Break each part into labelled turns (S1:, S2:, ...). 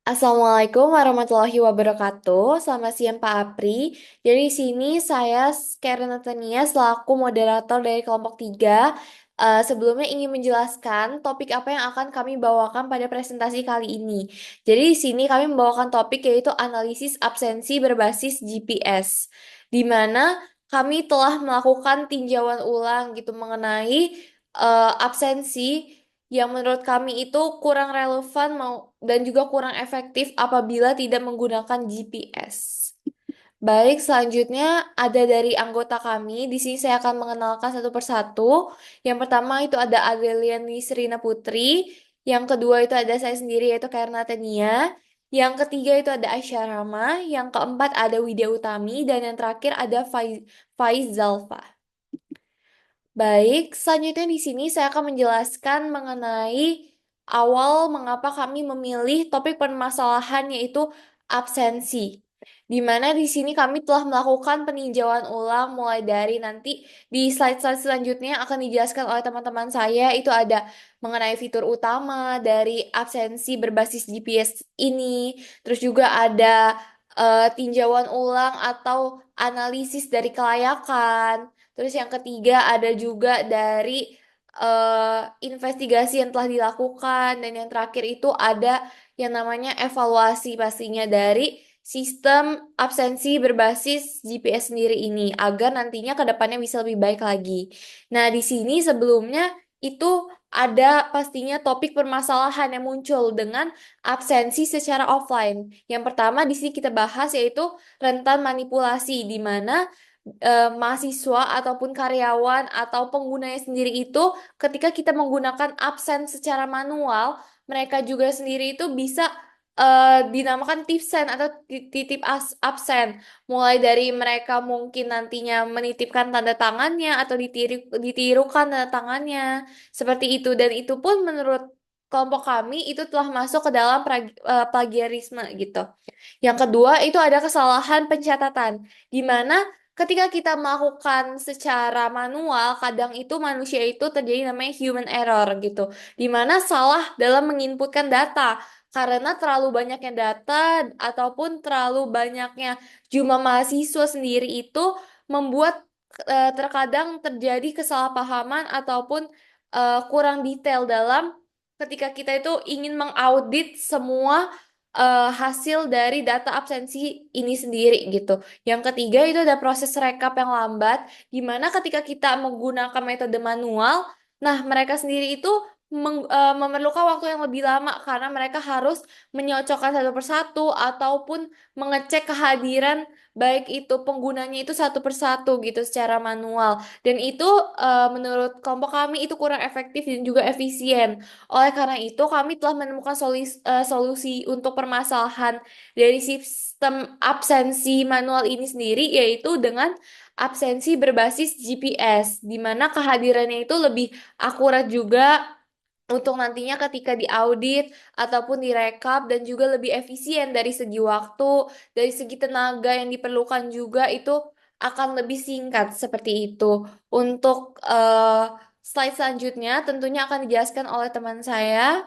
S1: Assalamualaikum warahmatullahi wabarakatuh. Selamat siang Pak Apri. Jadi di sini saya Karen Natania selaku moderator dari kelompok 3. Sebelumnya ingin menjelaskan topik apa yang akan kami bawakan pada presentasi kali ini. Jadi di sini kami membawakan topik yaitu analisis absensi berbasis GPS, di mana kami telah melakukan tinjauan ulang gitu mengenai absensi yang menurut kami itu kurang relevan dan juga kurang efektif apabila tidak menggunakan GPS. Baik, selanjutnya ada dari anggota kami. Di sini saya akan mengenalkan satu persatu. Yang pertama itu ada Adeliani Serina Putri. Yang kedua itu ada saya sendiri yaitu Karna Tenia. Yang ketiga itu ada Aisyah Rama. Yang keempat ada Widya Utami. Dan yang terakhir ada Faiz Zalfa. Baik, selanjutnya di sini saya akan menjelaskan mengenai awal mengapa kami memilih topik permasalahan yaitu absensi. Di mana di sini kami telah melakukan peninjauan ulang mulai dari nanti di slide-slide selanjutnya akan dijelaskan oleh teman-teman saya itu ada mengenai fitur utama dari absensi berbasis GPS ini, terus juga ada tinjauan ulang atau analisis dari kelayakan. Terus yang ketiga ada juga dari investigasi yang telah dilakukan dan yang terakhir itu ada yang namanya evaluasi pastinya dari sistem absensi berbasis GPS sendiri ini agar nantinya ke depannya bisa lebih baik lagi. Nah, di sini sebelumnya itu ada pastinya topik permasalahan yang muncul dengan absensi secara offline. Yang pertama di sini kita bahas yaitu rentan manipulasi di mana mahasiswa ataupun karyawan atau penggunanya sendiri itu ketika kita menggunakan absen secara manual, mereka juga sendiri itu bisa dinamakan tipsen atau titip absen. Mulai dari mereka mungkin nantinya menitipkan tanda tangannya atau ditirukan tanda tangannya. Seperti itu. Dan itu pun menurut kelompok kami itu telah masuk ke dalam plagiarisme gitu. Yang kedua itu ada kesalahan pencatatan, di mana ketika kita melakukan secara manual, kadang itu manusia itu terjadi namanya human error gitu, di mana salah dalam menginputkan data karena terlalu banyaknya data ataupun terlalu banyaknya jumlah mahasiswa sendiri itu membuat terkadang terjadi kesalahpahaman ataupun kurang detail dalam ketika kita itu ingin mengaudit semua hasil dari data absensi ini sendiri gitu. Yang ketiga itu ada proses rekap yang lambat, di mana ketika kita menggunakan metode manual, nah mereka sendiri itu memerlukan waktu yang lebih lama karena mereka harus menyocokkan satu persatu ataupun mengecek kehadiran baik itu penggunanya itu satu persatu gitu secara manual. Dan itu menurut kelompok kami itu kurang efektif dan juga efisien. Oleh karena itu, kami telah menemukan solusi untuk permasalahan dari sistem absensi manual ini sendiri, yaitu dengan absensi berbasis GPS, di mana kehadirannya itu lebih akurat juga untuk nantinya ketika diaudit ataupun direkap dan juga lebih efisien dari segi waktu, dari segi tenaga yang diperlukan juga itu akan lebih singkat seperti itu. Untuk slide selanjutnya tentunya akan dijelaskan oleh teman saya.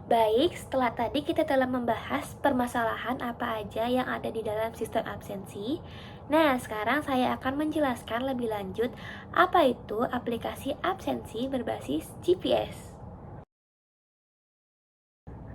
S2: Baik, setelah tadi kita telah membahas permasalahan apa aja yang ada di dalam sistem absensi. Nah, sekarang saya akan menjelaskan lebih lanjut apa itu aplikasi absensi berbasis GPS.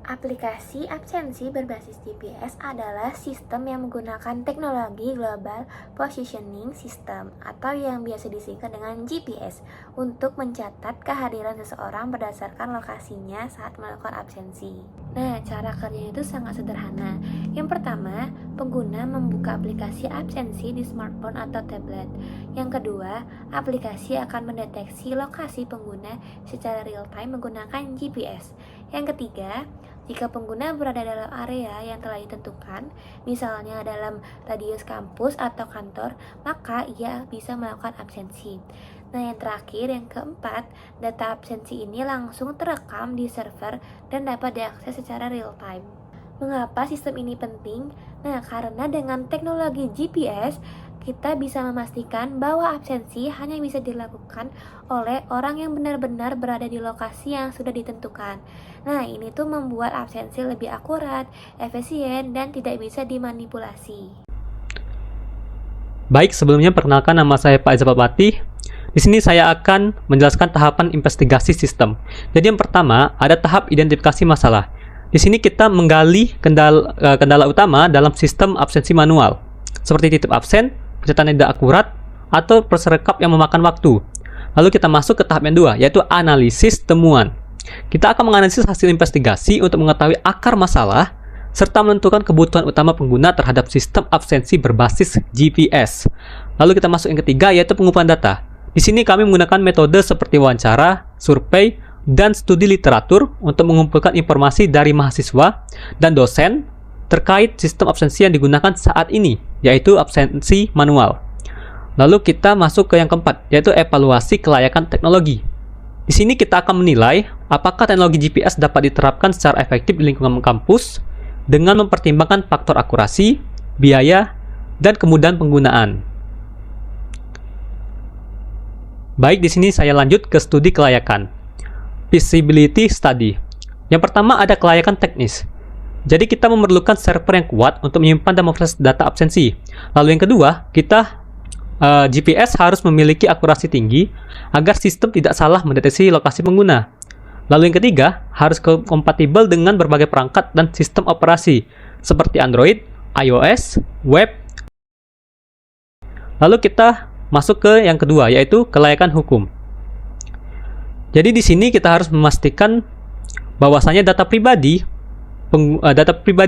S2: Aplikasi absensi berbasis GPS adalah sistem yang menggunakan teknologi Global Positioning System atau yang biasa disingkat dengan GPS untuk mencatat kehadiran seseorang berdasarkan lokasinya saat melakukan absensi. Nah, cara kerjanya itu sangat sederhana. Yang pertama, pengguna membuka aplikasi absensi di smartphone atau tablet. Yang kedua, aplikasi akan mendeteksi lokasi pengguna secara real time menggunakan GPS. Yang ketiga, jika pengguna berada dalam area yang telah ditentukan, misalnya dalam radius kampus atau kantor, maka ia bisa melakukan absensi. Nah, yang terakhir, yang keempat, data absensi ini langsung terekam di server dan dapat diakses secara real time. Mengapa sistem ini penting? Nah, karena dengan teknologi GPS, kita bisa memastikan bahwa absensi hanya bisa dilakukan oleh orang yang benar-benar berada di lokasi yang sudah ditentukan. Nah, ini tuh membuat absensi lebih akurat, efisien, dan tidak bisa dimanipulasi.
S3: Baik, sebelumnya perkenalkan nama saya Pak Eza Papati. Di sini saya akan menjelaskan tahapan investigasi sistem. Jadi yang pertama, ada tahap identifikasi masalah. Di sini kita menggali kendala utama dalam sistem absensi manual, seperti titip absen, pencatatan tidak akurat, atau perserekap yang memakan waktu. Lalu kita masuk ke tahap yang kedua, yaitu analisis temuan. Kita akan menganalisis hasil investigasi untuk mengetahui akar masalah, serta menentukan kebutuhan utama pengguna terhadap sistem absensi berbasis GPS. Lalu kita masuk yang ketiga, yaitu pengumpulan data. Di sini kami menggunakan metode seperti wawancara, survei, dan studi literatur untuk mengumpulkan informasi dari mahasiswa dan dosen terkait sistem absensi yang digunakan saat ini, yaitu absensi manual. Lalu kita masuk ke yang keempat, yaitu evaluasi kelayakan teknologi. Di sini kita akan menilai apakah teknologi GPS dapat diterapkan secara efektif di lingkungan kampus dengan mempertimbangkan faktor akurasi, biaya, dan kemudahan penggunaan. Baik, di sini saya lanjut ke studi kelayakan. Feasibility study. Yang pertama ada kelayakan teknis. Jadi kita memerlukan server yang kuat untuk menyimpan dan memproses data absensi. Lalu yang kedua, GPS harus memiliki akurasi tinggi agar sistem tidak salah mendeteksi lokasi pengguna. Lalu yang ketiga, harus kompatibel dengan berbagai perangkat dan sistem operasi seperti Android, iOS, web. Lalu kita masuk ke yang kedua, yaitu kelayakan hukum. Jadi di sini kita harus memastikan bahwasanya data pribadi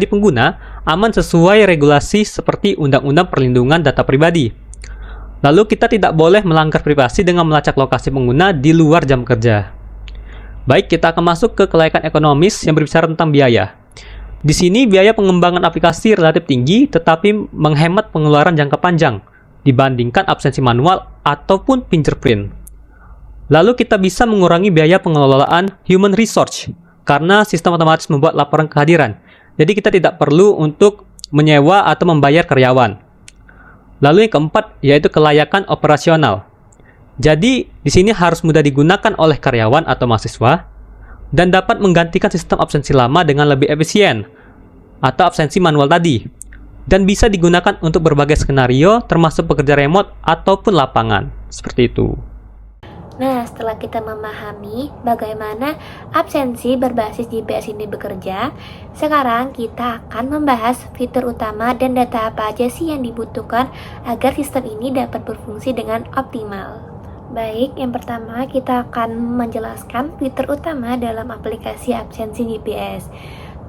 S3: pengguna aman sesuai regulasi seperti Undang-Undang Perlindungan Data Pribadi. Lalu kita tidak boleh melanggar privasi dengan melacak lokasi pengguna di luar jam kerja. Baik, kita akan masuk ke kelayakan ekonomis yang berbicara tentang biaya. Di sini biaya pengembangan aplikasi relatif tinggi tetapi menghemat pengeluaran jangka panjang dibandingkan absensi manual ataupun fingerprint. Lalu kita bisa mengurangi biaya pengelolaan human resource karena sistem otomatis membuat laporan kehadiran. Jadi kita tidak perlu untuk menyewa atau membayar karyawan. Lalu yang keempat, yaitu kelayakan operasional. Jadi di sini harus mudah digunakan oleh karyawan atau mahasiswa dan dapat menggantikan sistem absensi lama dengan lebih efisien atau absensi manual tadi. Dan bisa digunakan untuk berbagai skenario termasuk pekerja remote ataupun lapangan. Seperti itu.
S2: Nah, setelah kita memahami bagaimana absensi berbasis GPS ini bekerja, sekarang kita akan membahas fitur utama dan data apa aja sih yang dibutuhkan agar sistem ini dapat berfungsi dengan optimal. Baik, yang pertama kita akan menjelaskan fitur utama dalam aplikasi absensi GPS.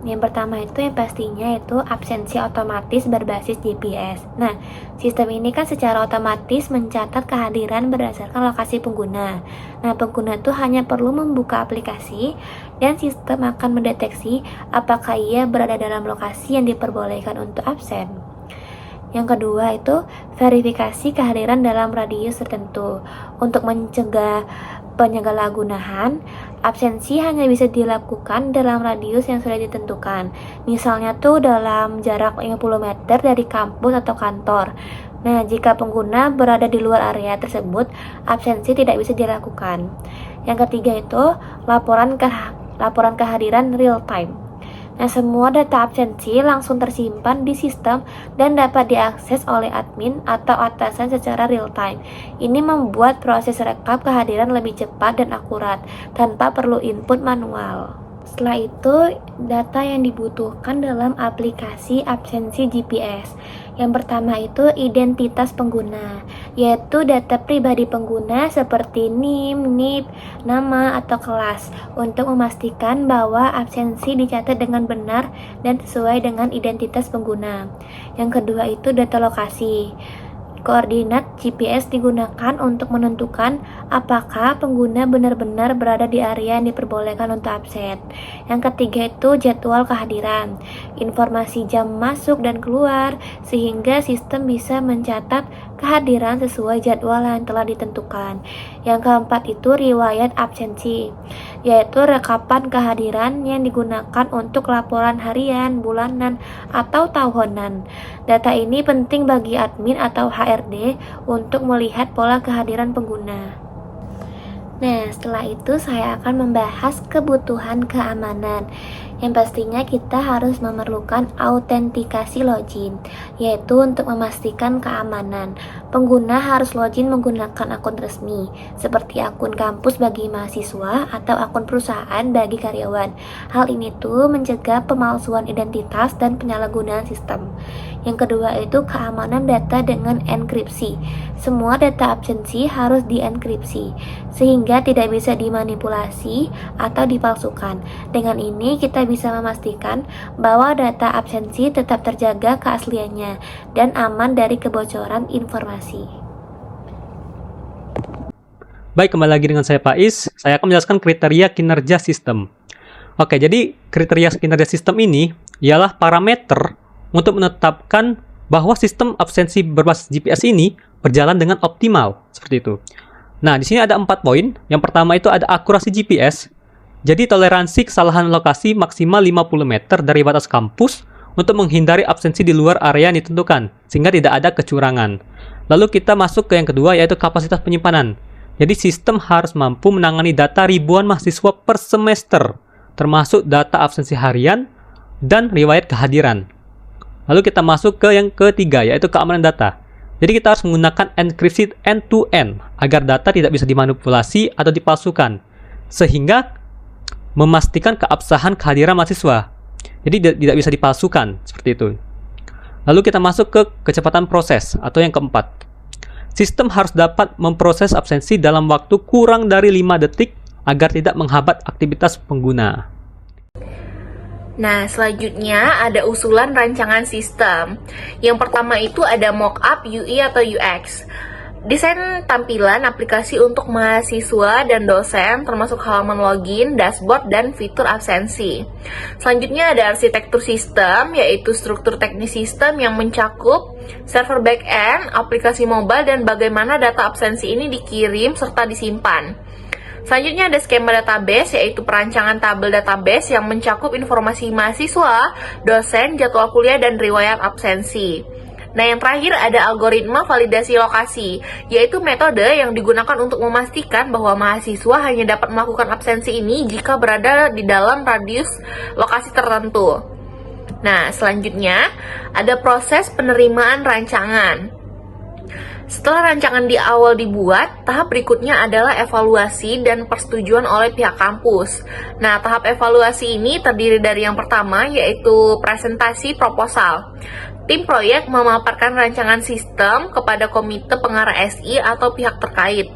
S2: Yang pertama itu yang pastinya itu absensi otomatis berbasis GPS. Nah, sistem ini kan secara otomatis mencatat kehadiran berdasarkan lokasi pengguna. Nah, pengguna itu hanya perlu membuka aplikasi dan sistem akan mendeteksi apakah ia berada dalam lokasi yang diperbolehkan untuk absen. Yang kedua itu verifikasi kehadiran dalam radius tertentu. Untuk mencegah penyalahgunaan, absensi hanya bisa dilakukan dalam radius yang sudah ditentukan. Misalnya tuh dalam jarak 50 meter dari kampus atau kantor. Nah, jika pengguna berada di luar area tersebut, absensi tidak bisa dilakukan. Yang ketiga itu laporan kehadiran real time. Nah, semua data absensi langsung tersimpan di sistem dan dapat diakses oleh admin atau atasan secara real time. Ini membuat proses rekap kehadiran lebih cepat dan akurat tanpa perlu input manual. Setelah itu, data yang dibutuhkan dalam aplikasi absensi GPS. Yang pertama itu identitas pengguna, yaitu data pribadi pengguna seperti NIM, NIP, nama, atau kelas untuk memastikan bahwa absensi dicatat dengan benar dan sesuai dengan identitas pengguna. Yang kedua itu data lokasi. Koordinat GPS digunakan untuk menentukan apakah pengguna benar-benar berada di area yang diperbolehkan untuk absen. Yang ketiga itu jadwal kehadiran, informasi jam masuk dan keluar, sehingga sistem bisa mencatat kehadiran sesuai jadwal yang telah ditentukan. Yang keempat itu riwayat absensi, yaitu rekapan kehadiran yang digunakan untuk laporan harian, bulanan, atau tahunan. Data ini penting bagi admin atau HRD untuk melihat pola kehadiran pengguna. Nah, setelah itu saya akan membahas kebutuhan keamanan. Yang pastinya kita harus memerlukan autentikasi login, yaitu untuk memastikan keamanan. Pengguna harus login menggunakan akun resmi, seperti akun kampus bagi mahasiswa atau akun perusahaan bagi karyawan. Hal ini tuh mencegah pemalsuan identitas dan penyalahgunaan sistem. Yang kedua itu keamanan data dengan enkripsi. Semua data absensi harus dienkripsi, sehingga tidak bisa dimanipulasi atau dipalsukan. Dengan ini kita bisa memastikan bahwa data absensi tetap terjaga keasliannya dan aman dari kebocoran informasi.
S3: Baik, kembali lagi dengan saya Faiz. Saya akan menjelaskan kriteria kinerja sistem. Oke, jadi kriteria kinerja sistem ini ialah parameter untuk menetapkan bahwa sistem absensi berbasis GPS ini berjalan dengan optimal, seperti itu. Nah, di sini ada 4 poin. Yang pertama itu ada akurasi GPS. Jadi toleransi kesalahan lokasi maksimal 50 meter dari batas kampus untuk menghindari absensi di luar area yang ditentukan, sehingga tidak ada kecurangan. Lalu kita masuk ke yang kedua, yaitu kapasitas penyimpanan. Jadi sistem harus mampu menangani data ribuan mahasiswa per semester, termasuk data absensi harian dan riwayat kehadiran. Lalu kita masuk ke yang ketiga, yaitu keamanan data. Jadi kita harus menggunakan enkripsi end-to-end agar data tidak bisa dimanipulasi atau dipalsukan, sehingga memastikan keabsahan kehadiran mahasiswa. Jadi tidak bisa dipalsukan, seperti itu. Lalu kita masuk ke kecepatan proses, atau yang keempat. Sistem harus dapat memproses absensi dalam waktu kurang dari 5 detik agar tidak menghambat aktivitas pengguna.
S1: Nah, selanjutnya ada usulan rancangan sistem. Yang pertama itu ada mockup UI atau UX. Desain tampilan aplikasi untuk mahasiswa dan dosen, termasuk halaman login, dashboard, dan fitur absensi. Selanjutnya ada arsitektur sistem, yaitu struktur teknis sistem yang mencakup server backend, aplikasi mobile, dan bagaimana data absensi ini dikirim serta disimpan. Selanjutnya ada skema database, yaitu perancangan tabel database yang mencakup informasi mahasiswa, dosen, jadwal kuliah, dan riwayat absensi. Nah, yang terakhir ada algoritma validasi lokasi, yaitu metode yang digunakan untuk memastikan bahwa mahasiswa hanya dapat melakukan absensi ini jika berada di dalam radius lokasi tertentu. Nah, selanjutnya ada proses penerimaan rancangan. Setelah rancangan di awal dibuat, tahap berikutnya adalah evaluasi dan persetujuan oleh pihak kampus. Nah, tahap evaluasi ini terdiri dari yang pertama, yaitu presentasi proposal. Tim proyek memaparkan rancangan sistem kepada komite pengarah SI atau pihak terkait.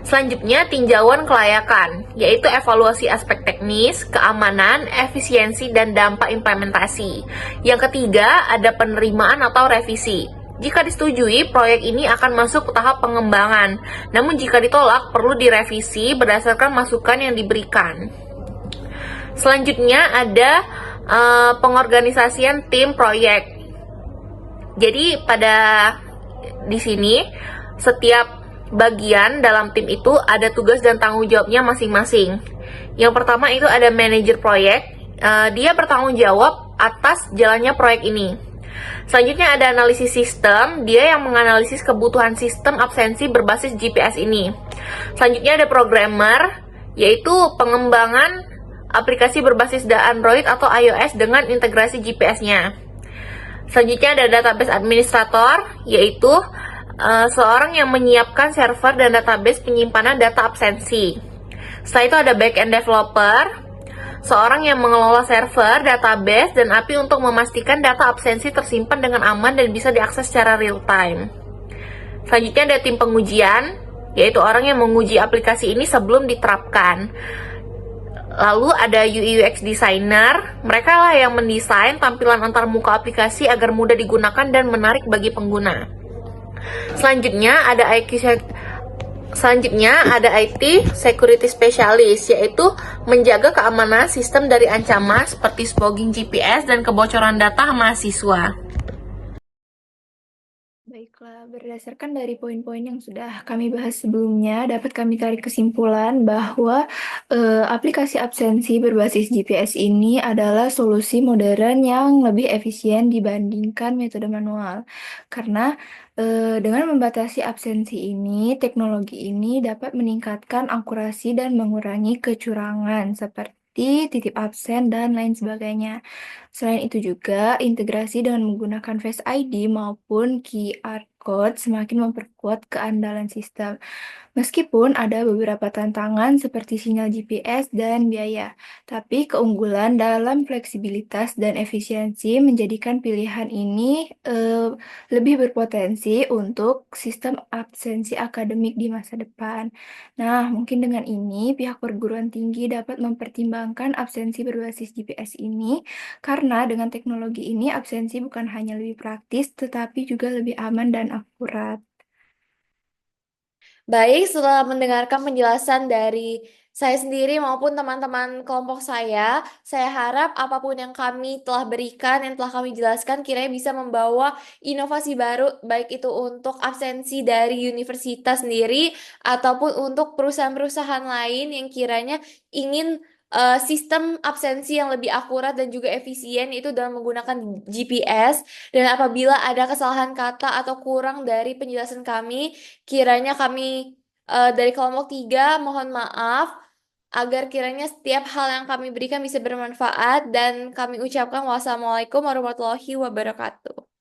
S1: Selanjutnya, tinjauan kelayakan, yaitu evaluasi aspek teknis, keamanan, efisiensi, dan dampak implementasi. Yang ketiga, ada penerimaan atau revisi. Jika disetujui, proyek ini akan masuk ke tahap pengembangan. Namun jika ditolak, perlu direvisi berdasarkan masukan yang diberikan. Selanjutnya ada pengorganisasian tim proyek. Jadi di sini setiap bagian dalam tim itu ada tugas dan tanggung jawabnya masing-masing. Yang pertama itu ada manajer proyek, dia bertanggung jawab atas jalannya proyek ini. Selanjutnya ada analisis sistem, dia yang menganalisis kebutuhan sistem absensi berbasis GPS ini. Selanjutnya ada programmer, yaitu pengembangan aplikasi berbasis Android atau iOS dengan integrasi GPS-nya. Selanjutnya ada database administrator, yaitu seorang yang menyiapkan server dan database penyimpanan data absensi. Setelah itu ada backend developer, seorang yang mengelola server, database, dan API untuk memastikan data absensi tersimpan dengan aman dan bisa diakses secara real time. Selanjutnya ada tim pengujian, yaitu orang yang menguji aplikasi ini sebelum diterapkan. Lalu ada UI UX designer, mereka lah yang mendesain tampilan antarmuka aplikasi agar mudah digunakan dan menarik bagi pengguna. Selanjutnya ada IT security specialist, yaitu menjaga keamanan sistem dari ancaman seperti spogging GPS dan kebocoran data mahasiswa.
S2: Baiklah,
S4: Berdasarkan dari poin-poin yang sudah kami bahas sebelumnya, dapat kami tarik kesimpulan bahwa aplikasi absensi berbasis GPS ini adalah solusi modern yang lebih efisien dibandingkan metode manual. Karena dengan membatasi absensi ini, teknologi ini dapat meningkatkan akurasi dan mengurangi kecurangan seperti titip absen dan lain sebagainya. Selain itu juga, integrasi dengan menggunakan Face ID maupun QR Code semakin memperkuat keandalan sistem. Meskipun ada beberapa tantangan seperti sinyal GPS dan biaya, tapi keunggulan dalam fleksibilitas dan efisiensi menjadikan pilihan ini lebih berpotensi untuk sistem absensi akademik di masa depan. Nah, mungkin dengan ini pihak perguruan tinggi dapat mempertimbangkan absensi berbasis GPS ini karena dengan teknologi ini absensi bukan hanya lebih praktis tetapi juga lebih aman dan akurat.
S1: Baik, setelah mendengarkan penjelasan dari saya sendiri maupun teman-teman kelompok saya harap apapun yang kami telah berikan, yang telah kami jelaskan, kiranya bisa membawa inovasi baru, baik itu untuk absensi dari universitas sendiri, ataupun untuk perusahaan-perusahaan lain yang kiranya ingin sistem absensi yang lebih akurat dan juga efisien, itu dalam menggunakan GPS. Dan apabila ada kesalahan kata atau kurang dari penjelasan kami, kiranya kami dari kelompok 3 mohon maaf agar kiranya setiap hal yang kami berikan bisa bermanfaat dan kami ucapkan wassalamualaikum warahmatullahi wabarakatuh.